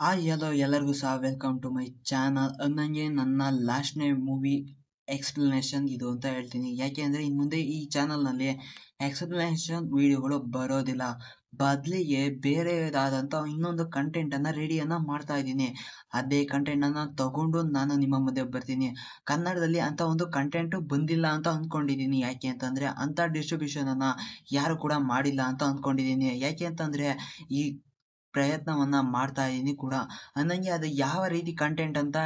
Hello ಎಲ್ಲರಿಗೂ ಸಹ welcome to my channel. ನನಗೆ ನನ್ನ ಲಾಸ್ಟ್ನೇ ಮೂವಿ ಎಕ್ಸ್ಪ್ಲನೇಷನ್ ಇದು ಅಂತ ಹೇಳ್ತೀನಿ. ಯಾಕೆ ಅಂದರೆ ಇನ್ನು ಮುಂದೆ ಈ ಚಾನಲ್ನಲ್ಲಿ ಎಕ್ಸ್ಪ್ಲನೇಷನ್ ವಿಡಿಯೋಗಳು ಬರೋದಿಲ್ಲ. ಬದಲಿಗೆ ಬೇರೆದಾದಂಥ ಇನ್ನೊಂದು ಕಂಟೆಂಟನ್ನು ರೆಡಿಯನ್ನು ಮಾಡ್ತಾ ಇದ್ದೀನಿ. ಅದೇ ಕಂಟೆಂಟನ್ನು ತಗೊಂಡು ನಾನು ನಿಮ್ಮ ಮಧ್ಯೆ ಬರ್ತೀನಿ. ಕನ್ನಡದಲ್ಲಿ ಅಂಥ ಒಂದು ಕಂಟೆಂಟು ಬಂದಿಲ್ಲ ಅಂತ ಅಂದ್ಕೊಂಡಿದ್ದೀನಿ. ಯಾಕೆ ಅಂತಂದರೆ ಅಂಥ ಡಿಸ್ಟ್ರಿಬ್ಯೂಷನನ್ನು ಯಾರು ಕೂಡ ಮಾಡಿಲ್ಲ ಅಂತ ಅಂದ್ಕೊಂಡಿದ್ದೀನಿ. ಯಾಕೆ ಅಂತಂದರೆ ಈ ಪ್ರಯತ್ನವನ್ನ ಮಾಡ್ತಾ ಇದ್ದೀನಿ ಕೂಡ. ನನಗೆ ಅದು ಯಾವ ರೀತಿ ಕಂಟೆಂಟ್ ಅಂತ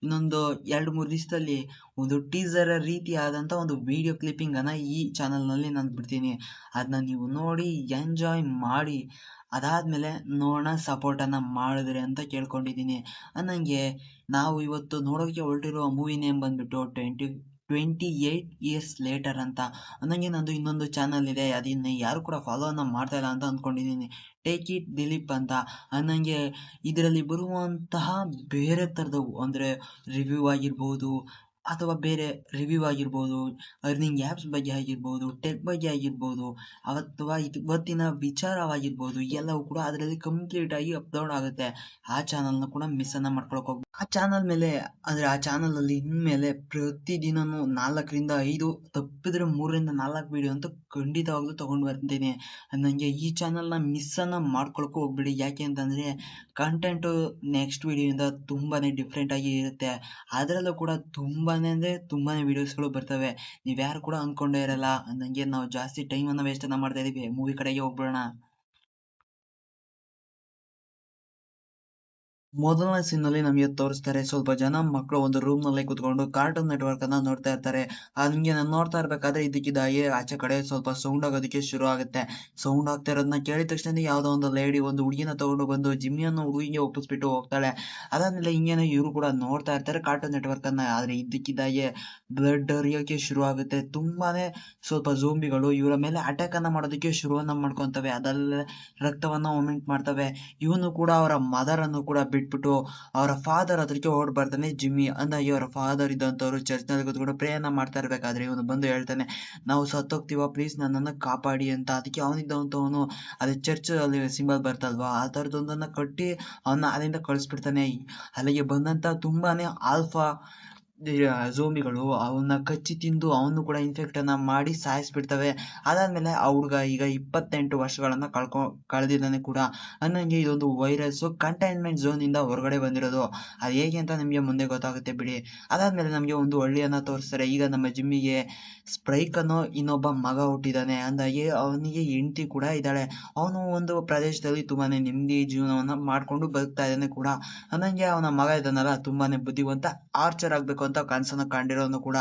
ಇನ್ನೊಂದು 2-3 ದಿವಸದಲ್ಲಿ ಒಂದು ಟೀಸರ್ ರೀತಿಯಾದಂಥ ಒಂದು ವಿಡಿಯೋ ಕ್ಲಿಪ್ಪಿಂಗನ್ನು ಈ ಚಾನಲ್ನಲ್ಲಿ ನಾನು ಬಿಡ್ತೀನಿ. ಅದನ್ನ ನೀವು ನೋಡಿ ಎಂಜಾಯ್ ಮಾಡಿ ಅದಾದಮೇಲೆ ನೋಡೋಣ ಸಪೋರ್ಟನ್ನು ಮಾಡಿದ್ರೆ ಅಂತ ಕೇಳ್ಕೊಂಡಿದ್ದೀನಿ. ನನಗೆ ನಾವು ಇವತ್ತು ನೋಡೋಕ್ಕೆ ಹೊರಟಿರೋ ಮೂವಿ ನೇಮ್ ಬಂದ್ಬಿಟ್ಟು 28 ಇಯರ್ಸ್ ಲೇಟರ್ ಅಂತ. ನನಗೆ ನಂದು ಇನ್ನೊಂದು ಚಾನಲ್ ಇದೆ, ಅದನ್ನು ಯಾರು ಕೂಡ ಫಾಲೋವನ್ನು ಮಾಡ್ತಾ ಇಲ್ಲ ಅಂತ ಅಂದ್ಕೊಂಡಿದ್ದೀನಿ. ಟೇಕ್ ಇಟ್ ದಿಲೀಪ್ ಅಂತ. ನನಗೆ ಇದರಲ್ಲಿ ಬರುವಂತಹ ಬೇರೆ ಥರದವು ಅಂದರೆ ರಿವ್ಯೂ ಆಗಿರ್ಬೋದು ಅಥವಾ ಬೇರೆ ರಿವ್ಯೂ ಆಗಿರ್ಬೋದು, ಅರ್ನಿಂಗ್ ಆ್ಯಪ್ಸ್ ಬಗ್ಗೆ ಆಗಿರ್ಬೋದು, ಟೆಕ್ ಬಗ್ಗೆ ಆಗಿರ್ಬೋದು, ಅಥವಾ ಇವತ್ತಿನ ವಿಚಾರವಾಗಿರ್ಬೋದು, ಎಲ್ಲವೂ ಕೂಡ ಅದರಲ್ಲಿ ಕಂಪ್ಲೀಟಾಗಿ ಅಪ್ಲೋಡ್ ಆಗುತ್ತೆ. ಆ ಚಾನಲ್ನ ಕೂಡ ಮಿಸ್ಸನ್ನು ಮಾಡ್ಕೊಳಕ್ಕೆ ಹೋಗ್ಬೋದು. ಆ ಚಾನಲ್ ಮೇಲೆ ಅಂದರೆ ಆ ಚಾನಲಲ್ಲಿ ಇನ್ಮೇಲೆ ಪ್ರತಿದಿನವೂ 4-5, ತಪ್ಪಿದ್ರೆ 3-4 ವಿಡಿಯೋ ಅಂತೂ ಖಂಡಿತವಾಗ್ಲೂ ತೊಗೊಂಡು ಬರ್ತೀನಿ. ನನಗೆ ಈ ಚಾನಲ್ನ ಮಿಸ್ಸನ್ನು ಮಾಡ್ಕೊಳಕ್ಕೂ ಹೋಗ್ಬೇಡಿ. ಯಾಕೆ ಅಂತಂದರೆ ಕಂಟೆಂಟು ನೆಕ್ಸ್ಟ್ ವಿಡಿಯೋಯಿಂದ ತುಂಬಾ ಡಿಫ್ರೆಂಟಾಗಿ ಇರುತ್ತೆ. ಅದರಲ್ಲೂ ಕೂಡ ತುಂಬಾ ಅಂದರೆ ತುಂಬಾ ವೀಡಿಯೋಸ್ಗಳು ಬರ್ತವೆ. ನೀವ್ಯಾರು ಕೂಡ ಅಂದ್ಕೊಂಡೇ ಇರಲ್ಲ. ನನಗೆ ನಾವು ಜಾಸ್ತಿ ಟೈಮನ್ನು ವೇಸ್ಟನ್ನು ಮಾಡ್ತಾ ಇದ್ದೀವಿ. ಮೂವಿ ಕಡೆಗೆ ಹೋಗ್ಬಿಡೋಣ. ಮೊದಲನೇ ಸೀನಲ್ಲಿ ನಮಗೆ ತೋರಿಸ್ತಾರೆ, ಸ್ವಲ್ಪ ಜನ ಮಕ್ಕಳು ಒಂದು ರೂಮ್ನಲ್ಲಿ ಕೂತ್ಕೊಂಡು ಕಾರ್ಟೂನ್ ನೆಟ್ವರ್ಕ್ ಅನ್ನ ನೋಡ್ತಾ ಇರ್ತಾರೆ. ಹಂಗೆ ನಾನು ನೋಡ್ತಾ ಇರ್ಬೇಕಾದ್ರೆ ಇದಕ್ಕಿದ್ದಾಗೆ ಆಚೆ ಕಡೆ ಸ್ವಲ್ಪ ಸೌಂಡ್ ಆಗೋದಕ್ಕೆ ಶುರು ಆಗುತ್ತೆ. ಸೌಂಡ್ ಆಗ್ತಾ ಇರೋದನ್ನ ಕೇಳಿದ ತಕ್ಷಣ ಯಾವುದೋ ಒಂದು ಲೇಡಿ ಒಂದು ಹುಡುಗಿನ ತಗೊಂಡು ಬಂದು ಜಿಮ್ಮಿಯನ್ನು ಹುಡುಗಿಗೆ ಒಪ್ಪಿಸ್ಬಿಟ್ಟು ಹೋಗ್ತಾಳೆ. ಅದಾದ್ಮೇಲೆ ಹಿಂಗೇನೆ ಇವರು ಕೂಡ ನೋಡ್ತಾ ಇರ್ತಾರೆ ಕಾರ್ಟೂನ್ ನೆಟ್ವರ್ಕ್ ಅನ್ನ. ಆದ್ರೆ ಇದಕ್ಕಿದ್ದಾಗೆ ಬ್ಲಡ್ ಹರಿಯೋಕೆ ಶುರು ಆಗುತ್ತೆ. ತುಂಬಾನೇ ಸ್ವಲ್ಪ ಝೋಂಬಿಗಳು ಇವರ ಮೇಲೆ ಅಟ್ಯಾಕ್ ಅನ್ನ ಮಾಡೋದಕ್ಕೆ ಶುರುವನ್ನ ಮಾಡ್ಕೊಂತವೆ. ಅದಲ್ಲೇ ರಕ್ತವನ್ನ ವೊಮಿಟ್ ಮಾಡ್ತವೆ. ಇವನು ಕೂಡ ಅವರ ಮದರ್ ಅನ್ನು ಕೂಡ ಬಿಟ್ಬಿಟ್ಟು ಅವರ ಫಾದರ್ ಹತ್ರಕ್ಕೆ ಓಡ್ ಬರ್ತಾನೆ. ಜಿಮ್ಮಿ ಅಂದಾಗಿ ಅವರ ಫಾದರ್ ಇದ್ದಂಥವ್ರು ಚರ್ಚ್ ನಲ್ಲಿ ಕೂತ್ಕೊಂಡು ಪ್ರೇಯರ್ನ ಮಾಡ್ತಾ ಇರ್ಬೇಕಾದ್ರೆ ಇವನು ಬಂದು ಹೇಳ್ತಾನೆ, ನಾವು ಸತ್ತೋಗ್ತೀವ, ಪ್ಲೀಸ್ ನನ್ನನ್ನು ಕಾಪಾಡಿ ಅಂತ. ಅದಕ್ಕೆ ಅವನಿದ್ದಂಥವನು ಅದೇ ಚರ್ಚ್ ಅಲ್ಲಿ ಸಿಂಬಲ್ ಬರ್ತಲ್ವಾ, ಆ ಥರದೊಂದನ್ನ ಕಟ್ಟಿ ಅವನ್ನ ಅಲ್ಲಿಂದ ಕಳಿಸ್ಬಿಡ್ತಾನೆ. ಅಲ್ಲಿಗೆ ಬಂದಂತ ತುಂಬಾನೇ ಆಲ್ಫಾ ಝೋಂಬಿಗಳು ಅವನ್ನ ಕಚ್ಚಿ ತಿಂದು ಅವನು ಕೂಡ ಇನ್ಫೆಕ್ಟ್ ಅನ್ನ ಮಾಡಿ ಸಾಯಿಸ್ಬಿಡ್ತವೆ. ಅದಾದ್ಮೇಲೆ ಆ ಹುಡುಗ ಈಗ 28 ವರ್ಷಗಳನ್ನ ಕಳೆದಿದ್ದಾನೆ ಕೂಡ. ನನಗೆ ಇದೊಂದು ವೈರಸ್ ಕಂಟೈನ್ಮೆಂಟ್ ಝೋನ್ ಇಂದ ಹೊರಗಡೆ ಬಂದಿರೋದು. ಅದು ಹೇಗೆ ಅಂತ ನಿಮಗೆ ಮುಂದೆ ಗೊತ್ತಾಗುತ್ತೆ ಬಿಡಿ. ಅದಾದ್ಮೇಲೆ ನಮಗೆ ಒಂದು ಹಳ್ಳಿಯನ್ನ ತೋರಿಸ್ತಾರೆ. ಈಗ ನಮ್ಮ ಜಿಮ್ಮಿಗೆ ಸ್ಪ್ರೈಕ್ ಅನ್ನೋ ಇನ್ನೊಬ್ಬ ಮಗ ಹುಟ್ಟಿದ್ದಾನೆ. ಅಂದಾಗಿ ಅವನಿಗೆ ಹೆಂಡತಿ ಕೂಡ ಇದ್ದಾಳೆ. ಅವನು ಒಂದು ಪ್ರದೇಶದಲ್ಲಿ ತುಂಬಾನೇ ನೆಮ್ಮದಿ ಜೀವನವನ್ನ ಮಾಡ್ಕೊಂಡು ಬದುಕ್ತಾ ಇದ್ದಾನೆ ಕೂಡ. ನನಗೆ ಅವನ ಮಗ ಇದ್ದಾನಲ್ಲ ತುಂಬಾನೇ ಬುದ್ಧಿವಂತ, ಆರ್ಚರ್ ಆಗ್ಬೇಕು ಅಂತ ಕನಸನ್ನ ಕಂಡಿರೋನು ಕೂಡ.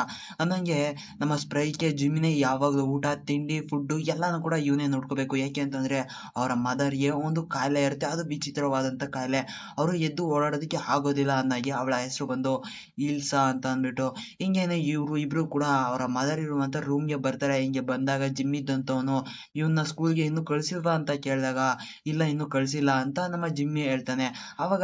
ನನಗೆ ನಮ್ಮ ಸ್ಪ್ರೈಗೆ ಜಿಮ್ಮಿನೇ ಯಾವಾಗಲೂ ಊಟ ತಿಂಡಿ ಫುಡ್ಡು ಎಲ್ಲಾನು ಕೂಡ ಇವನೇ ನೋಡ್ಕೋಬೇಕು. ಯಾಕೆ ಅಂತಂದ್ರೆ ಅವರ ಮದರ್ಗೆ ಒಂದು ಕಾಯಿಲೆ ಇರುತ್ತೆ, ಅದು ವಿಚಿತ್ರವಾದಂತ ಕಾಯಿಲೆ. ಅವರು ಎದ್ದು ಓಡಾಡೋದಕ್ಕೆ ಆಗೋದಿಲ್ಲ. ಅಂದಾಗಿ ಅವಳ ಹೆಸರು ಬಂದು ಇಲ್ಸಾ ಅಂತ ಅಂದ್ಬಿಟ್ಟು. ಹಿಂಗೇನೆ ಇವ್ರು ಇಬ್ರು ಕೂಡ ಅವರ ಮದರ್ ಇರುವಂತ ರೂಮ್ಗೆ ಬರ್ತಾರೆ. ಹಿಂಗೆ ಬಂದಾಗ ಜಿಮ್ ಇದ್ದಂತವನು ಇವನ್ನ ಸ್ಕೂಲ್ಗೆ ಇನ್ನೂ ಕಳ್ಸಿಲ್ವಾ ಅಂತ ಕೇಳಿದಾಗ ಇಲ್ಲ ಇನ್ನೂ ಕಳ್ಸಿಲ್ಲ ಅಂತ ನಮ್ಮ ಜಿಮ್ಮಿ ಹೇಳ್ತಾನೆ. ಅವಾಗ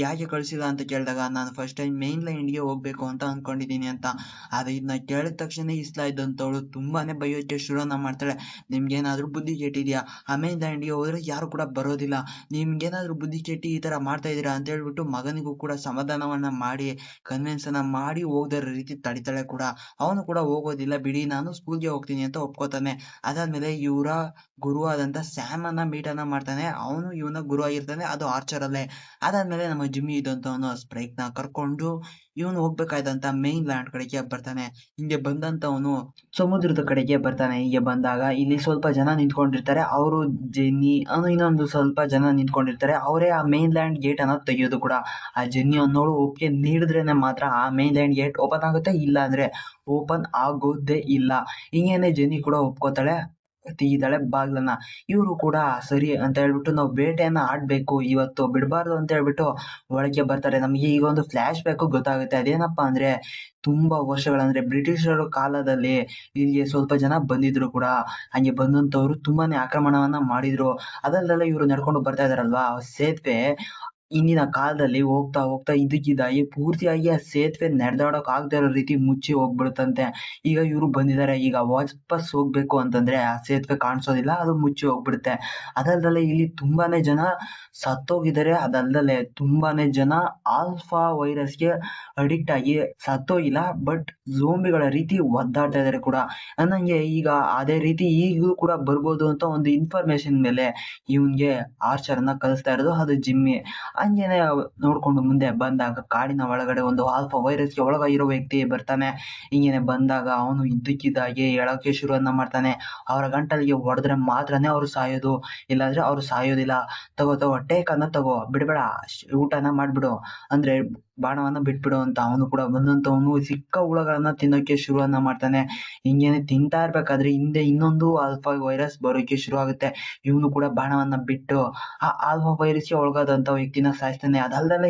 ಯಾಕೆ ಕಳ್ಸಿಲ್ಲ ಅಂತ ಕೇಳಿದಾಗ ನಾನು ಫಸ್ಟ್ ಟೈಮ್ ಮೇನ್ ಲೈನ್ಗೆ ಹೋಗ್ಬೇಕು ಅಂತ ಅನ್ಕೊಂಡಿದ್ದೀನಿ ಅಂತ. ಆದ್ರೆ ಇದನ್ನ ಕೇಳಿದ ತಕ್ಷಣ ಇಸ್ಲಾ ಇದ್ದಂಥವಳು ತುಂಬಾನೇ ಬೈಯೋಕೆ ಶುರುವನ್ನ ಮಾಡ್ತಾಳೆ. ನಿಮ್ಗೇನಾದ್ರೂ ಬುದ್ಧಿ ಕೆಟ್ಟಿದ್ಯಾ? ಆ ಮೇನ್ ಲೈನ್ಗೆ ಹೋದ್ರೆ ಯಾರು ಕೂಡ ಬರೋದಿಲ್ಲ. ನಿಮ್ಗೇನಾದ್ರೂ ಬುದ್ಧಿ ಕೆಟ್ಟಿ ಈ ತರ ಮಾಡ್ತಾ ಇದೀರಾ ಅಂತ ಹೇಳ್ಬಿಟ್ಟು ಮಗನಿಗೂ ಕೂಡ ಸಮಾಧಾನವನ್ನ ಮಾಡಿ ಕನ್ವಿನ್ಸ್ ಅನ್ನ ಮಾಡಿ ಹೋಗದ ರೀತಿ ತಡಿತಾಳೆ ಕೂಡ. ಅವನು ಕೂಡ ಹೋಗೋದಿಲ್ಲ ಬಿಡಿ, ನಾನು ಸ್ಕೂಲ್ಗೆ ಹೋಗ್ತೀನಿ ಅಂತ ಒಪ್ಕೋತಾನೆ. ಅದಾದ್ಮೇಲೆ ಇವರ ಗುರು ಆದಂತ ಸ್ಯಾಮ್ ಅನ್ನ ಮೀಟ್ ಅನ್ನ ಮಾಡ್ತಾನೆ. ಅವನು ಇವನ ಗುರು ಆಗಿರ್ತಾನೆ, ಅದು ಆರ್ಚರ್ ಅಲ್ಲೇ. ಅದಾದ್ಮೇಲೆ ನಮ್ಮ ಜಿಮ್ಮಿ ಇದ್ದಂತವನು ಸ್ಪ್ರೈಕ್ ನ ಕರ್ಕೊಂಡು ಇವನು ಹೋಗ್ಬೇಕಾದಂತ ಮೇನ್ ಲ್ಯಾಂಡ್ ಕಡೆಗೆ ಬರ್ತಾನೆ. ಹಿಂಗೆ ಬಂದಂತವನು ಸಮುದ್ರದ ಕಡೆಗೆ ಬರ್ತಾನೆ. ಹೀಗೆ ಬಂದಾಗ ಇಲ್ಲಿ ಸ್ವಲ್ಪ ಜನ ನಿಂತ್ಕೊಂಡಿರ್ತಾರೆ. ಅವರು ಜೆನ್ನಿ ಇನ್ನೊಂದು ಸ್ವಲ್ಪ ಜನ ನಿಂತ್ಕೊಂಡಿರ್ತಾರೆ. ಅವರೇ ಆ ಮೇನ್ ಲ್ಯಾಂಡ್ ಗೇಟ್ ಅನ್ನ ತೆಗೆಯೋದು ಕೂಡ. ಆ ಜೆನ್ನಿ ಅನ್ನೋಳು ಒಪ್ಪಿಗೆ ನೀಡಿದ್ರೇನೆ ಮಾತ್ರ ಆ ಮೇನ್ ಲ್ಯಾಂಡ್ ಗೇಟ್ ಓಪನ್ ಆಗುತ್ತೆ, ಇಲ್ಲ ಅಂದ್ರೆ ಓಪನ್ ಆಗೋದೇ ಇಲ್ಲ. ಹಿಂಗೇನೆ ಜೆನ್ನಿ ಕೂಡ ಒಪ್ಕೋತಾಳೆ, ತೆಗಿತಾಳೆ ಬಾಗ್ಲನ್ನ. ಇವರು ಕೂಡ ಸರಿ ಅಂತ ಹೇಳ್ಬಿಟ್ಟು ನಾವು ಬೇಟೆಯನ್ನ ಆಡ್ಬೇಕು ಇವತ್ತು, ಬಿಡಬಾರ್ದು ಅಂತ ಹೇಳ್ಬಿಟ್ಟು ಒಳಗೆ ಬರ್ತಾರೆ. ನಮಗೆ ಈಗ ಒಂದು ಫ್ಲಾಶ್ ಬ್ಯಾಕ್ ಗೊತ್ತಾಗುತ್ತೆ. ಅದೇನಪ್ಪಾ ಅಂದ್ರೆ ತುಂಬಾ ವರ್ಷಗಳಂದ್ರೆ ಬ್ರಿಟಿಷರ ಕಾಲದಲ್ಲಿ ಇಲ್ಲಿಗೆ ಸ್ವಲ್ಪ ಜನ ಬಂದಿದ್ರು ಕೂಡ. ಹಂಗೆ ಬಂದಂತವ್ರು ತುಂಬಾನೇ ಆಕ್ರಮಣವನ್ನ ಮಾಡಿದ್ರು. ಅದಲ್ದಲ್ಲ ಇವರು ನಡ್ಕೊಂಡು ಬರ್ತಾ ಇದಾರಲ್ವಾ, ಸೇತುವೆ ಇಂದಿನ ಕಾಲದಲ್ಲಿ ಹೋಗ್ತಾ ಹೋಗ್ತಾ ಇದ್ದಕ್ಕಿದ್ದಾಗೆ ಪೂರ್ತಿಯಾಗಿ ಆ ಸೇತುವೆ ನಡೆದಾಡೋಕ್ ಆಗದೆ ಇರೋ ರೀತಿ ಮುಚ್ಚಿ ಹೋಗ್ಬಿಡುತ್ತಂತೆ. ಈಗ ಇವ್ರು ಬಂದಿದ್ದಾರೆ, ಈಗ ವಾಪಸ್ ಹೋಗ್ಬೇಕು ಅಂತಂದ್ರೆ ಆ ಸೇತುವೆ ಕಾಣಿಸೋದಿಲ್ಲ, ಅದು ಮುಚ್ಚಿ ಹೋಗ್ಬಿಡುತ್ತೆ. ಅದಲ್ದಲೆ ಇಲ್ಲಿ ತುಂಬಾನೇ ಜನ ಸತ್ತೋಗಿದ್ದಾರೆ. ಅದಲ್ದಲೆ ತುಂಬಾನೇ ಜನ ಆಲ್ಫಾ ವೈರಸ್ಗೆ ಅಡಿಕ್ಟ್ ಆಗಿ ಸತ್ತೋಗಿಲ್ಲ, ಬಟ್ ಝೋಂಬಿಗಳ ರೀತಿ ಒದ್ದಾಡ್ತಾ ಇದಾರೆ ಕೂಡ. ಅನ್ನಂಗೆ ಈಗ ಅದೇ ರೀತಿ ಈಗಲೂ ಕೂಡ ಬರ್ಬೋದು ಅಂತ ಒಂದು ಇನ್ಫಾರ್ಮೇಶನ್ ಮೇಲೆ ಇವನ್ಗೆ ಆರ್ಚರ್ ಅನ್ನ ಕಳಿಸ್ತಾ ಇರೋದು ಅದು ಜಿಮ್ಮಿ. ಹಂಗೇನೆ ನೋಡ್ಕೊಂಡು ಮುಂದೆ ಬಂದಾಗ ಕಾಡಿನ ಒಳಗಡೆ ಒಂದು ಆಲ್ಫಾ ವೈರಸ್ಗೆ ಒಳಗಾಗಿರೋ ವ್ಯಕ್ತಿ ಬರ್ತಾನೆ. ಹಿಂಗೇನೆ ಬಂದಾಗ ಅವನು ಇದ್ದಕ್ಕಿದ್ದಾಗೆ ಹೇಳೋಕೆ ಶುರುವನ್ನ ಮಾಡ್ತಾನೆ. ಅವರ ಗಂಟಲಿಗೆ ಹೊಡೆದ್ರೆ ಮಾತ್ರನೇ ಅವ್ರು ಸಾಯೋದು, ಇಲ್ಲಾಂದ್ರೆ ಅವ್ರು ಸಾಯೋದಿಲ್ಲ. ತಗೋ ತಗೋ ಟೇಕ್ ಅನ್ನ ತಗೋ, ಬಿಡ್ಬೇಡ, ಊಟನ ಮಾಡ್ಬಿಡು, ಅಂದ್ರೆ ಬಾಣವನ್ನ ಬಿಟ್ಬಿಡು ಅಂತ. ಅವನು ಕೂಡ ಬಂದಂತವನು ಸಿಕ್ಕ ಹುಳಗಳನ್ನ ತಿನ್ನೋಕೆ ಶುರುವನ್ನ ಮಾಡ್ತಾನೆ. ಹಿಂಗೇನೆ ತಿಂತಾ ಇರ್ಬೇಕಾದ್ರೆ ಹಿಂದೆ ಇನ್ನೊಂದು ಆಲ್ಫಾ ವೈರಸ್ ಬರೋಕೆ ಶುರು ಆಗುತ್ತೆ. ಇವನು ಕೂಡ ಬಾಣವನ್ನ ಬಿಟ್ಟು ಆ ಆಲ್ಫಾ ವೈರಸ್ಗೆ ಒಳಗಾದಂತ ವ್ಯಕ್ತಿನ ಸಾಯಿಸ್ತಾನೆ. ಅದಲ್ದಲೆ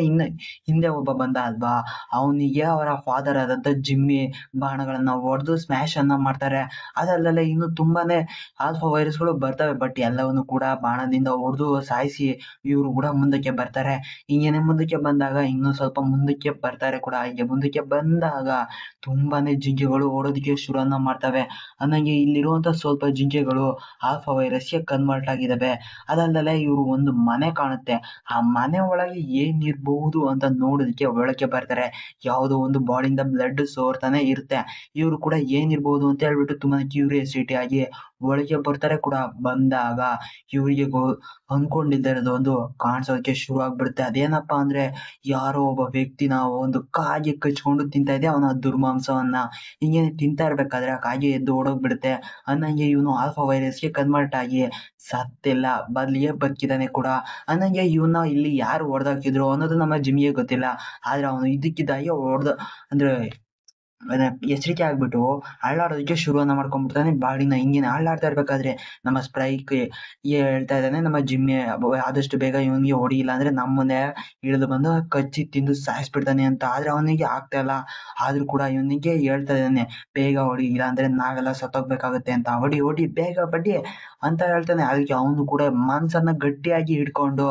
ಹಿಂದೆ ಒಬ್ಬ ಬಂದ ಅಲ್ವಾ, ಅವನಿಗೆ ಅವರ ಫಾದರ್ ಆದಂತ ಜಿಮ್ಮಿ ಬಾಣಗಳನ್ನ ಹೊಡೆದು ಸ್ಮ್ಯಾಶ್ ಅನ್ನ ಮಾಡ್ತಾರೆ. ಅದಲ್ದಲೆ ಇನ್ನು ತುಂಬಾನೇ ಆಲ್ಫಾ ವೈರಸ್ಗಳು ಬರ್ತವೆ, ಬಟ್ ಎಲ್ಲವನ್ನು ಕೂಡ ಬಾಣದಿಂದ ಹೊಡೆದು ಸಾಯಿಸಿ ಇವರು ಕೂಡ ಮುಂದಕ್ಕೆ ಬರ್ತಾರೆ. ಹಿಂಗೇನೆ ಮುಂದಕ್ಕೆ ಬಂದಾಗ ಇನ್ನು ಸ್ವಲ್ಪ ಮುಂದಕ್ಕೆ ಬರ್ತಾರೆ ಕೂಡ. ಹೀಗೆ ಮುಂದಕ್ಕೆ ಬಂದಾಗ ತುಂಬಾನೇ ಜಿಂಕೆಗಳು ಓಡೋದಕ್ಕೆ ಶುರುವನ್ನ ಮಾಡ್ತವೆ. ಅನ್ನಂಗೆ ಇಲ್ಲಿರುವಂತ ಸ್ವಲ್ಪ ಜಿಂಕೆಗಳು ಆಲ್ಫಾ ವೈರಸ್ಗೆ ಕನ್ವರ್ಟ್ ಆಗಿದಾವೆ. ಅದಲ್ದಲೆ ಇವರು ಒಂದು ಮನೆ ಕಾಣುತ್ತೆ, ಆ ಮನೆ ಒಳಗೆ ಏನಿರ್ಬಹುದು ಅಂತ ನೋಡೋದಕ್ಕೆ ಒಳಕ್ಕೆ ಬರ್ತಾರೆ. ಯಾವುದೋ ಒಂದು ಬಾಡಿಯಿಂದ ಬ್ಲಡ್ ಸೋರ್ತಾನೆ ಇರುತ್ತೆ. ಇವರು ಕೂಡ ಏನಿರ್ಬಹುದು ಅಂತ ಹೇಳ್ಬಿಟ್ಟು ತುಂಬಾನೇ ಕ್ಯೂರಿಯಾಸಿಟಿ ಆಗಿ ಒಳಗೆ ಬರ್ತಾರೆ ಕೂಡ. ಬಂದಾಗ ಇವರಿಗೆ ಅನ್ಕೊಂಡಿದ್ದ ಒಂದು ಕಾಣಿಸೋದಕ್ಕೆ ಶುರು ಆಗ್ಬಿಡುತ್ತೆ. ಅದೇನಪ್ಪಾ ಅಂದ್ರೆ ಯಾರೋ ಒಬ್ಬ ವ್ಯಕ್ತಿನ ಒಂದು ಕಾಗೆ ಕಚ್ಕೊಂಡು ತಿಂತಾ ಇದೆ ಅವನ ದುರ್ಮಾಂಸವನ್ನ. ಹಿಂಗೇನೆ ತಿಂತಾ ಇರ್ಬೇಕಾದ್ರೆ ಆ ಕಾಗೆ ಎದ್ದು ಓಡೋಗ್ಬಿಡುತ್ತೆ. ಅನ್ನಂಗೆ ಇವನು ಆಲ್ಫಾ ವೈರಸ್ಗೆ ಕನ್ವರ್ಟ್ ಆಗಿ ಸತ್ತಿಲ್ಲ, ಬದಲಿಗೆ ಬದುಕಿದಾನೆ ಕೂಡ. ಅನ್ನಂಗೆ ಇವನ್ನ ಇಲ್ಲಿ ಯಾರು ಹೊಡೆದಾಕಿದ್ರು ಅನ್ನೋದು ನಮ್ಮ ಜಿಮ್ಮಿಗೆ ಗೊತ್ತಿಲ್ಲ. ಆದ್ರೆ ಅವನು ಇದ್ದಕ್ಕಿದ್ದಾಗೆ ಅಂದ್ರೆ ಎಚ್ಚರಿಕೆ ಆಗ್ಬಿಟ್ಟು ಅಳ್ಳಾಡೋದಕ್ಕೆ ಶುರುವನ್ನ ಮಾಡ್ಕೊಂಡ್ಬಿಡ್ತಾನೆ ಬಾಡಿನ. ಹಿಂಗೇನೆ ಅಳ್ಳಾಡ್ತಾ ಇರ್ಬೇಕಾದ್ರೆ ನಮ್ಮ ಸ್ಪ್ರೈಕ್ ಹೇಳ್ತಾ ಇದ್ದಾನೆ, ನಮ್ಮ ಜಿಮ್ಮಿ ಆದಷ್ಟು ಬೇಗ ಇವನಿಗೆ ಹೊಡಿಯಿಲ್ಲ ಅಂದ್ರೆ ನಮ್ಮನ್ನೇ ಇಳಿದು ಬಂದು ಕಚ್ಚಿ ತಿಂದು ಸಾಯಿಸ್ಬಿಡ್ತಾನೆ ಅಂತ. ಆದ್ರೆ ಅವನಿಗೆ ಆಗ್ತಾ ಇಲ್ಲ. ಆದ್ರೂ ಕೂಡ ಇವನಿಗೆ ಹೇಳ್ತಾ ಇದ್ದಾನೆ, ಬೇಗ ಹೊಡಿ, ಇಲ್ಲ ಅಂದ್ರೆ ನಾವೆಲ್ಲ ಸತ್ತೋಗ್ಬೇಕಾಗುತ್ತೆ ಅಂತ. ಹೊಡಿ ಹೊಡಿ ಬೇಗ ಬಡ್ಡಿ ಅಂತ ಹೇಳ್ತಾನೆ. ಅದಕ್ಕೆ ಅವನು ಕೂಡ ಮನ್ಸನ್ನ ಗಟ್ಟಿಯಾಗಿ ಹಿಡ್ಕೊಂಡು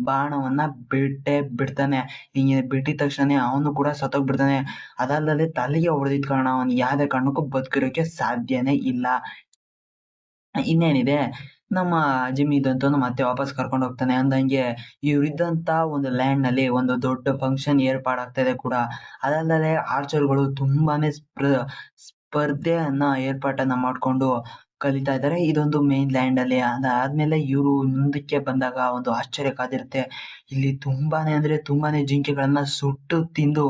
ಬಾಣವನ್ನ ಬಿಟ್ಟೇ ಬಿಡ್ತಾನೆ. ಹಿಂಗೆ ಬಿಟ್ಟಿದ ತಕ್ಷಣ ಅವನು ಕೂಡ ಸತ್ತೋಗ್ಬಿಡ್ತಾನೆ. ಅದಲ್ಲದೆ ತಲೆಗೆ ಹೊಡೆದಿದ್ ಕಾರಣ ಅವನಿಗೆ ಯಾವುದೇ ಕಾರಣಕ್ಕೂ ಬದುಕಿರೋಕೆ ಸಾಧ್ಯನೇ ಇಲ್ಲ. ಇನ್ನೇನಿದೆ, ನಮ್ಮ ಜಿಮ್ಮಿ ಇದ್ದಂತವನು ಮತ್ತೆ ವಾಪಸ್ ಕರ್ಕೊಂಡು ಹೋಗ್ತಾನೆ. ಅಂದಂಗೆ ಇವ್ರಿದ್ದಂತ ಒಂದು ಲ್ಯಾಂಡ್ ನಲ್ಲಿ ಒಂದು ದೊಡ್ಡ ಫಂಕ್ಷನ್ ಏರ್ಪಾಡಾಗ್ತಾ ಇದೆ ಕೂಡ. ಅದಲ್ಲದೆ ಆರ್ಚರ್ಗಳು ತುಂಬಾನೇ ಸ್ಪರ್ಧೆಯನ್ನ ಏರ್ಪಾಟನ್ನ ಮಾಡ್ಕೊಂಡು ಕಲಿತಾ ಇದ್ದಾರೆ ಇದೊಂದು ಮೇನ್ ಲ್ಯಾಂಡ್ ಅಲ್ಲಿ. ಅದಾದ್ಮೇಲೆ ಇವರು ಮುಂದಕ್ಕೆ ಬಂದಾಗ ಒಂದು ಆಶ್ಚರ್ಯ ಕಾದಿರುತ್ತೆ. ಇಲ್ಲಿ ತುಂಬಾನೇ ಅಂದ್ರೆ ತುಂಬಾನೇ ಜಿಂಕೆಗಳನ್ನ ಸುಟ್ಟು ತಿಂದು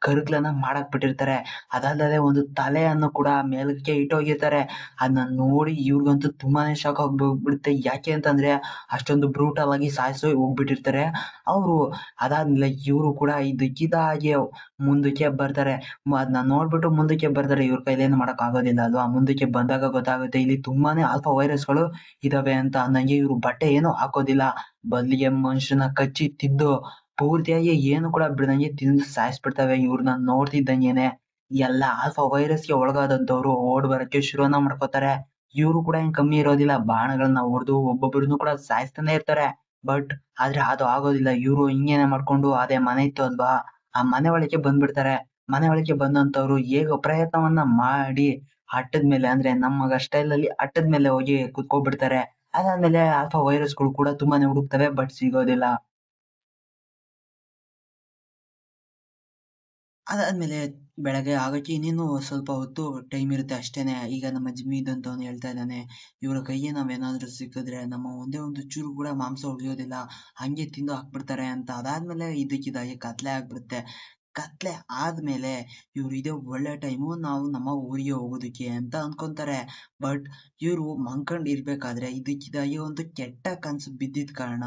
ಕರುಗಳನ್ನ ಮಾಡಕ್ ಬಿಟ್ಟಿರ್ತಾರೆ. ಅದಲ್ಲದೆ ಒಂದು ತಲೆಯನ್ನು ಕೂಡ ಮೇಲಕ್ಕೆ ಇಟ್ಟೋಗಿರ್ತಾರೆ. ಅದನ್ನ ನೋಡಿ ಇವ್ರಿಗಂತೂ ತುಂಬಾನೇ ಶಾಕ್ ಆಗ್ಬಿಡುತ್ತೆ. ಯಾಕೆ ಅಂತಂದ್ರೆ ಅಷ್ಟೊಂದು ಬ್ರೂಟಲ್ ಆಗಿ ಸಾಯಿಸಿ ಹೋಗ್ಬಿಟ್ಟಿರ್ತಾರೆ ಅವರು. ಅದಾದ್ಮೇಲೆ ಇವರು ಕೂಡ ಇದ್ದಕ್ಕಿದ್ದಾಗೆ ಮುಂದಕ್ಕೆ ಬರ್ತಾರೆ. ಅದನ್ನ ನೋಡ್ಬಿಟ್ಟು ಮುಂದಕ್ಕೆ ಬರ್ತಾರೆ. ಇವ್ರ ಕೈಲೇನು ಮಾಡಕ್ ಆಗೋದಿಲ್ಲ ಅಲ್ವಾ. ಮುಂದಕ್ಕೆ ಬಂದಾಗ ಗೊತ್ತಾಗುತ್ತೆ ಇಲ್ಲಿ ತುಂಬಾನೇ ಆಲ್ಫಾ ವೈರಸ್ಗಳು ಇದಾವೆ ಅಂತ. ಅನ್ನಂಗೆ ಇವ್ರು ಬಟ್ಟೆ ಏನು ಹಾಕೋದಿಲ್ಲ, ಬದಲಿಗೆ ಮನುಷ್ಯನ ಕಚ್ಚಿ ತಿಂದು ಪೂರ್ತಿಯಾಗಿ ಏನು ಕೂಡ ಬಿಡದಂಗೆ ತಿಂದು ಸಾಯಿಸ್ಬಿಡ್ತವೆ. ಇವ್ರನ್ನ ನೋಡ್ತಿದ್ದಂಗೆನೆ ಎಲ್ಲ ಆಲ್ಫಾ ವೈರಸ್ಗೆ ಒಳಗಾದಂತವ್ರು ಓಡ್ ಬರಕ್ಕೆ ಶುರುವನ್ನ ಮಾಡ್ಕೋತಾರೆ. ಇವ್ರು ಕೂಡ ಏನ್ ಕಮ್ಮಿ ಇರೋದಿಲ್ಲ, ಬಾಣಗಳನ್ನ ಹೊಡೆದು ಒಬ್ಬೊಬ್ಬರನ್ನು ಕೂಡ ಸಾಯಿಸ್ತಾನೆ ಇರ್ತಾರೆ. ಬಟ್ ಆದ್ರೆ ಅದು ಆಗೋದಿಲ್ಲ. ಇವ್ರು ಹಿಂಗೇನೆ ಮಾಡ್ಕೊಂಡು ಅದೇ ಮನೆ ಇತ್ತು ಅಲ್ವಾ, ಆ ಮನೆ ಒಳಗೆ ಬಂದ್ಬಿಡ್ತಾರೆ. ಮನೆ ಒಳಗೆ ಬಂದಂತವ್ರು ಹೇಗೋ ಪ್ರಯತ್ನವನ್ನ ಮಾಡಿ ಅಟ್ಟದ ಮೇಲೆ, ಅಂದ್ರೆ ನಮ್ಮ ಸ್ಟೈಲ್ ಅಲ್ಲಿ ಅಟ್ಟದ ಮೇಲೆ ಹೋಗಿ ಕುತ್ಕೊಬಿಡ್ತಾರೆ. ಅದಾದ್ಮೇಲೆ ಆಲ್ಫಾ ವೈರಸ್ಗಳು ಕೂಡ ತುಂಬಾನೇ ಹುಡುಕ್ತವೆ, ಬಟ್ ಸಿಗೋದಿಲ್ಲ. ಅದಾದ್ಮೇಲೆ ಬೆಳಗ್ಗೆ ಆಗಕ್ಕೆ ಇನ್ನೇನು ಸ್ವಲ್ಪ ಹೊತ್ತು ಟೈಮ್ ಇರುತ್ತೆ ಅಷ್ಟೇನೆ. ಈಗ ನಮ್ಮ ಜಿಮ್ಮಿ ಇದ್ದಂತವನು ಹೇಳ್ತಾ ಇದ್ದಾನೆ, ಇವರ ಕೈಗೆ ನಾವೇನಾದ್ರೂ ಸಿಕ್ಕಿದ್ರೆ ನಮ್ಮ ಒಂದೇ ಒಂದು ಚೂರು ಕೂಡ ಮಾಂಸ ಉಳಿಯೋದಿಲ್ಲ, ಹಂಗೆ ತಿಂದು ಹಾಕ್ಬಿಡ್ತಾರೆ ಅಂತ. ಅದಾದ್ಮೇಲೆ ಇದ್ದಕ್ಕಿದ್ದಾಗೆ ಕತ್ಲೆ ಆಗ್ಬಿಡುತ್ತೆ. ಕತ್ಲೆ ಆದ್ಮೇಲೆ ಇವ್ರು ಇದೇ ಒಳ್ಳೆ ಟೈಮು, ನಾವು ನಮ್ಮ ಊರಿಗೆ ಹೋಗೋದಕ್ಕೆ ಅಂತ ಅನ್ಕೊಂತಾರೆ. ಬಟ್ ಇವ್ರು ಮನ್ಕೊಂಡ್ ಇರ್ಬೇಕಾದ್ರೆ ಇದ್ದಕ್ಕಿದ್ದಾಗೆ ಒಂದು ಕೆಟ್ಟ ಕನ್ಸು ಬಿದ್ದಿದ್ ಕಾರಣ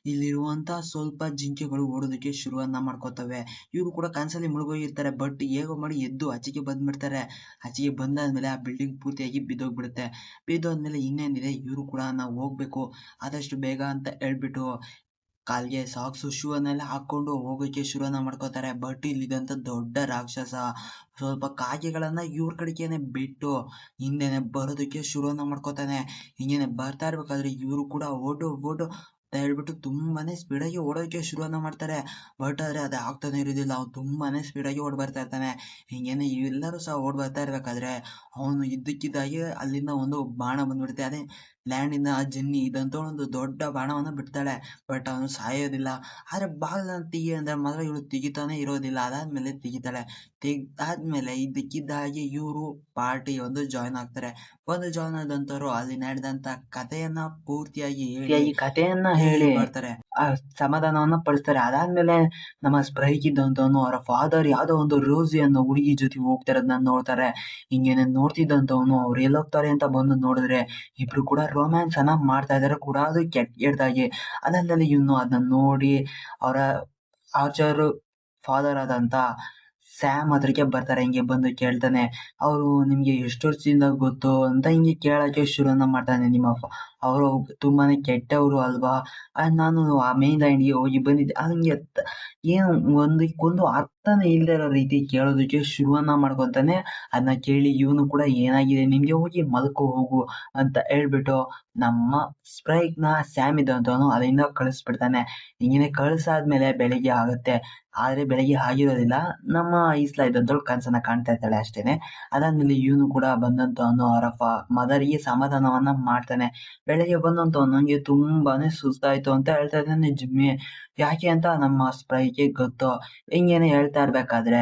ಇಲ್ಲಿರುವಂತ ಸ್ವಲ್ಪ ಜಿಂಕೆಗಳು ಓಡೋದಕ್ಕೆ ಶುರುವನ್ನ ಮಾಡ್ಕೋತವೆ. ಇವ್ರು ಕೂಡ ಕನ್ಸಲ್ಲಿ ಮುಳುಗೋಗಿರ್ತಾರೆ. ಬಟ್ ಹೇಗೋ ಮಾಡಿ ಎದ್ದು ಆಚೆಗೆ ಬಂದ್ಬಿಡ್ತಾರೆ. ಆಚೆಗೆ ಬಂದಾದ್ಮೇಲೆ ಆ ಬಿಲ್ಡಿಂಗ್ ಪೂರ್ತಿಯಾಗಿ ಬಿದ್ದೋಗ್ಬಿಡುತ್ತೆ. ಬಿದ್ದೋದ್ಮೇಲೆ ಇನ್ನೇನಿದೆ, ಇವ್ರು ಕೂಡ ನಾವು ಹೋಗ್ಬೇಕು ಆದಷ್ಟು ಬೇಗ ಅಂತ ಹೇಳ್ಬಿಟ್ಟು ಕಾಲ್ಗೆ ಸಾಕ್ಸು ಶೂ ಅನ್ನೆಲ್ಲ ಹಾಕೊಂಡು ಹೋಗೋಕೆ ಶುರುವನ್ನ ಮಾಡ್ಕೋತಾರೆ. ಬಟ್ ಇಲ್ಲಿದಂತ ದೊಡ್ಡ ರಾಕ್ಷಸ ಸ್ವಲ್ಪ ಕಾಗೆಗಳನ್ನ ಇವ್ರ ಕಡೆಗೇನೆ ಬಿಟ್ಟು ಹಿಂದೆನೆ ಬರೋದಕ್ಕೆ ಶುರುವನ್ನ ಮಾಡ್ಕೋತಾನೆ. ಹಿಂಗೇನೆ ಬರ್ತಾ ಇರ್ಬೇಕಾದ್ರೆ ಇವ್ರು ಕೂಡ ಓಡು ಹೇಳ್ಬಿಟ್ಟು ತುಂಬಾನೇ ಸ್ಪೀಡಾಗಿ ಓಡೋಕೆ ಶುರುವನ್ನ ಮಾಡ್ತಾರೆ. ಬಟ್ ಆದ್ರೆ ಅದು ಆಗ್ತಾನೆ ಇರೋದಿಲ್ಲ. ಅವ್ನು ತುಂಬಾನೇ ಸ್ಪೀಡಾಗಿ ಓಡ್ ಬರ್ತಾ ಇರ್ತಾನೆ. ಹಿಂಗೇನೆ ಎಲ್ಲರೂ ಸಹ ಓಡ್ ಬರ್ತಾ ಇರ್ಬೇಕಾದ್ರೆ ಅವನು ಇದ್ದಕ್ಕಿದ್ದಾಗೆ ಅಲ್ಲಿಂದ ಒಂದು ಬಾಣ ಬಂದ್ಬಿಡುತ್ತೆ. ಅದೇ ಲ್ಯಾಂಡಿಂದ ಆ ಜೆನ್ನಿ ಇದಂತ ಒಂದು ದೊಡ್ಡ ಬಾಣವನ್ನ ಬಿಡ್ತಾಳೆ. ಬಟ್ ಅವನು ಸಾಯೋದಿಲ್ಲ. ಆದ್ರೆ ಬಾಗ್ಲನ್ನ ತೆಗಿ ಅಂದ್ರೆ ಮಾತ್ರ ಇವಳು ತೆಗಿತಾನೆ ಇರೋದಿಲ್ಲ. ಅದಾದ್ಮೇಲೆ ತೆಗಿತಾಳೆ. ತೆಗ್ದಾದ್ಮೇಲೆ ಇದ್ದಕ್ಕಿದ್ದ ಹಾಗೆ ಇವರು ಪಾರ್ಟಿ ಒಂದು ಜಾಯ್ನ್ ಆಗ್ತಾರೆ. ಒಂದು ಜಾಯ್ನ್ ಆದಂತವ್ರು ಅಲ್ಲಿ ನಡೆದಂತ ಕಥೆಯನ್ನ ಪೂರ್ತಿಯಾಗಿ ಹೇಳಿ ಬರ್ತಾರೆ. ಆ ಸಮಾಧಾನವನ್ನ ಪಡಿಸ್ತಾರೆ. ಅದಾದ್ಮೇಲೆ ನಮ್ಮ ಸ್ಪ್ರೈಕ್ ಇದ್ದಂತವನು ಅವರ ಫಾದರ್ ಯಾವ್ದೋ ಒಂದು ರೋಸಿ ಅನ್ನೋ ಹುಡುಗಿ ಜೊತೆ ಹೋಗ್ತಾ ಇರೋದನ್ನ ನೋಡ್ತಾರೆ. ಹಿಂಗೇನೆ ನೋಡ್ತಿದ್ದಂತವನು ಅವ್ರು ಎಲ್ಲೋಗ್ತಾರೆ ಅಂತ ಬಂದು ನೋಡಿದ್ರೆ ಇಬ್ರು ಕೂಡ ರೊಮ್ಯಾನ್ಸ್ ಅನ್ನ ಮಾಡ್ತಾ ಇದಾರೆ ಕೂಡ, ಅದು ಕೆಟ್ಟದಾಗಿ. ಅದಾದ್ಮೇಲೆ ಇವನು ಅದನ್ನ ನೋಡಿ ಅವರ ಆರ್ಚರ್ ಫಾದರ್ ಆದಂತ ಸ್ಯಾಮ್ ಹತ್ರಕ್ಕೆ ಬರ್ತಾರೆ. ಹಿಂಗೆ ಬಂದು ಕೇಳ್ತಾನೆ, ಅವರು ನಿಮ್ಗೆ ಎಷ್ಟು ವರ್ಷದಿಂದ ಗೊತ್ತು ಅಂತ ಹಿಂಗೆ ಕೇಳಕ್ಕೆ ಶುರುವನ್ನ ಮಾಡ್ತಾನೆ. ಅವರು ತುಂಬಾನೇ ಕೆಟ್ಟವರು ಅಲ್ವಾ, ನಾನು ಆ ಮೇನ್ ಲ್ಯಾಂಡ್ಗೆ ಹೋಗಿ ಬಂದಿದ್ದೆ. ಹಂಗೆ ಏನು ಒಂದಕ್ಕೊಂದು ಅರ್ಥನೇ ಇಲ್ದೇ ಇರೋ ರೀತಿ ಕೇಳೋದಕ್ಕೆ ಶುರುವನ್ನ ಮಾಡ್ಕೊತಾನೆ. ಅದನ್ನ ಕೇಳಿ ಇವನು ಕೂಡ ಏನಾಗಿದೆ ನಿಮ್ಗೆ, ಹೋಗಿ ಮಲ್ಕೋ ಹೋಗು ಅಂತ ಹೇಳ್ಬಿಟ್ಟು ನಮ್ಮ ಸ್ಪ್ರೈಕ್ ನ ಸ್ಯಾಮ್ ಇದ್ದಂತವನು ಅಲ್ಲಿಂದ ಕಳಿಸ್ಬಿಡ್ತಾನೆ. ಹಿಂಗೇನೆ ಕಳ್ಸಾದ್ಮೇಲೆ ಬೆಳಿಗ್ಗೆ ಆಗುತ್ತೆ. ಆದ್ರೆ ಬೆಳಿಗ್ಗೆ ಆಗಿರೋದಿಲ್ಲ. ನಮ್ಮ ಈಸ್ಲಾ ಇದ್ದಂತವಳು ಕನ್ಸನ್ನ ಕಾಣ್ತಾ ಇರ್ತಾಳೆ ಅಷ್ಟೇನೆ. ಅದಾದ್ಮೇಲೆ ಇವನು ಕೂಡ ಬಂದಂತವನು ಅವರ ಮದರಿಗೆ ಸಮಾಧಾನವನ್ನ ಮಾಡ್ತಾನೆ. ಬೆಳಿಗ್ಗೆ ಬಂದಂತವನು ನಂಗೆ ತುಂಬಾನೇ ಸುಸ್ತಾಯ್ತು ಅಂತ ಹೇಳ್ತಾ ಇದ್ದಾನೆ ಜಿಮ್ಮಿ. ಯಾಕೆ ಅಂತ ನಮ್ಮ ಸ್ಪ್ರೈಗೆ ಗೊತ್ತು. ಹಿಂಗೇನೆ ಹೇಳ್ತಾ ಇರ್ಬೇಕಾದ್ರೆ